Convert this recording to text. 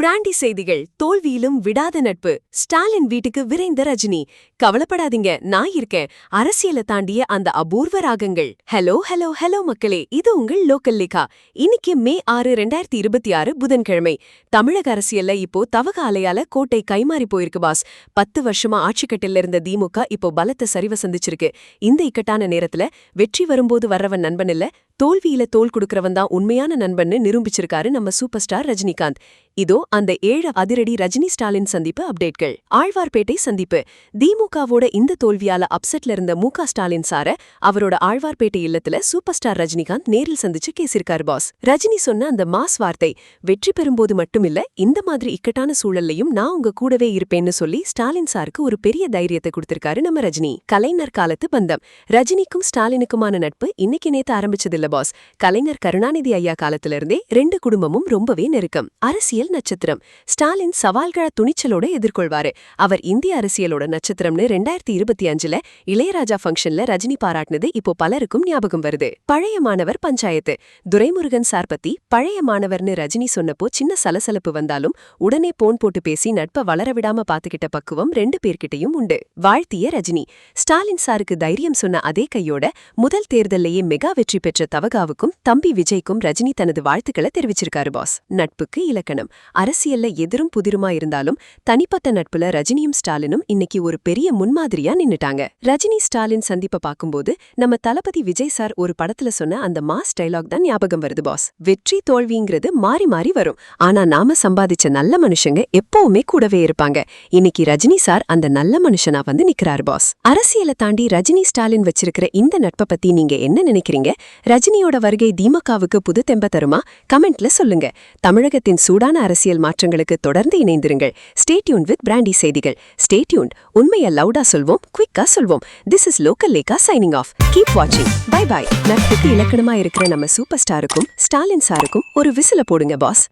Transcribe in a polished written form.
Brandy செய்திகள். தோல்வியிலும் விடாத நட்பு. ஸ்டாலின் வீட்டுக்கு விரைந்த ரஜினி. கவலைப்படாதீங்க, நான் இருக்கேன். அரசியலை தாண்டிய அந்த Apoorva Raagangal. Hello hello hello மக்களே, இது உங்கள் லோக்கல் லேகா. இன்னைக்கு மே 6, 2026 புதன்கிழமை. தமிழக அரசியல்ல இப்போ தவக அலையால கோட்டை கைமாறி போயிருக்கு பாஸ். 10 வருஷமா ஆட்சிக்கட்டில இருந்த திமுக இப்போ பலத்த சரிவை சந்திச்சிருக்கு. இந்த இக்கட்டான நேரத்துல வெற்றி வரும்போது வர்றவன் நண்பன் இல்ல, தோல்வியில தோல் கொடுக்கறவன் தான் உண்மையான நண்பன்னு நிரூபிச்சிருக்காரு நம்ம சூப்பர் ஸ்டார் ரஜினிகாந்த். இதோ அந்த 7 அதிரடி ரஜினி ஸ்டாலின் சந்திப்பு அப்டேட்கள். ஆழ்வார்பேட்டை சந்திப்பு. திமுகவோட இந்த தோல்வியால அப்செட்ல இருந்த மு.க. ஸ்டாலின் சார அவரோட ஆழ்வார்பேட்டை இல்லத்துல சூப்பர் ஸ்டார் ரஜினிகாந்த் நேரில் சந்திச்சு பேசியிருக்காரு பாஸ். ரஜினி சொன்ன அந்த மாஸ் வார்த்தை, வெற்றி பெறும்போது மட்டுமில்ல, இந்த மாதிரி இக்கட்டான சூழல்லையும் நான் உங்க கூடவே இருப்பேன்னு சொல்லி ஸ்டாலின் சாருக்கு ஒரு பெரிய தைரியத்தை கொடுத்திருக்காரு நம்ம ரஜினி. கலைஞர் காலத்து பந்தம். ரஜினிக்கும் ஸ்டாலினுக்குமான நட்பு இன்னைக்கு நேத்து ஆரம்பிச்சதில்ல பாஸ். கலைஞர் கருணாநிதி ஐயா காலத்துல இருந்தே 2 குடும்பமும் ரொம்பவே நெருக்கம். அரசியல் நட்சத்திரம். ஸ்டாலின் சவால்களை துணிச்சலோட எதிர்கொள்வாரு. அவர் இந்திய அரசியலோட நட்சத்திரம்னு 2025ல இளையராஜா ஃபங்க்ஷன்ல ரஜினி பாராட்டினது இப்போ பலருக்கும் ஞாபகம் வருது. பழைய மாணவர் பஞ்சாயத்து. துரைமுருகன் சார் பத்தி பழைய மாணவர்னு ரஜினி சொன்னப்போ சின்ன சலசலப்பு வந்தாலும் உடனே போன் போட்டு பேசி நட்பை வளரவிடாம பாத்துக்கிட்ட பக்குவம் 2 பேர்கிட்டையும் உண்டு. வாழ்த்திய ரஜினி. ஸ்டாலின் சாருக்கு தைரியம் சொன்ன அதே கையோட முதல் தேர்தல்லையே மெகா வெற்றி பெற்ற தவகாவுக்கும் தம்பி விஜய்க்கும் ரஜினி தனது வாழ்த்துக்களை தெரிவிச்சிருக்காரு பாஸ். நட்புக்கு இலக்கணம். அரசியல்ல எதிரும் புதிருமா இருந்தாலும் தனிப்பட்ட நட்புல ரஜினியும் ஸ்டாலினும் இன்னைக்கு ஒரு பெரிய முன்மாதிரியா நின்னுட்டாங்க. ரஜினி ஸ்டாலின் சந்திப்பை பார்க்கும்போது நம்ம தளபதி விஜய் சார் ஒரு படத்துல சொன்ன அந்த மாஸ் டைலாக் தான் ஞாபகம் வருது பாஸ். வெற்றி தோல்விங்கிறது மாறி மாறி வரும், ஆனா நாம சம்பாதிச்ச நல்ல மனுஷங்க எப்பவுமே கூடவே இருப்பாங்க. இன்னைக்கு ரஜினி சார் அந்த நல்ல மனுஷனா வந்து நிக்கிறாரு பாஸ். அரசியலை தாண்டி ரஜினி ஸ்டாலின் வச்சிருக்கிற இந்த நட்பை பத்தி நீங்க என்ன நினைக்கிறீங்க? ரஜினியோட வருகை திமுகவுக்கு புது தெம்ப தருமா? கமெண்ட்ல சொல்லுங்க. தமிழகத்தின் சூடான அரசியல் மாற்றங்களுக்கு தொடர்ந்து இணைந்திருங்கள். ஸ்டே டியூன்ட் வித் பிராண்டி செய்திகள். Stay tuned. உண்மையை லவுடா சொல்வோம், குவிக்கா சொல்வோம். This is local Lekha signing off. Keep வாட்சிங். Bye bye. நட்புக்கு இலக்கணமா இருக்கிற நம்ம சூப்பர் ஸ்டாருக்கும் ஸ்டாலின் சாருக்கும் ஒரு விசில போடுங்க பாஸ்.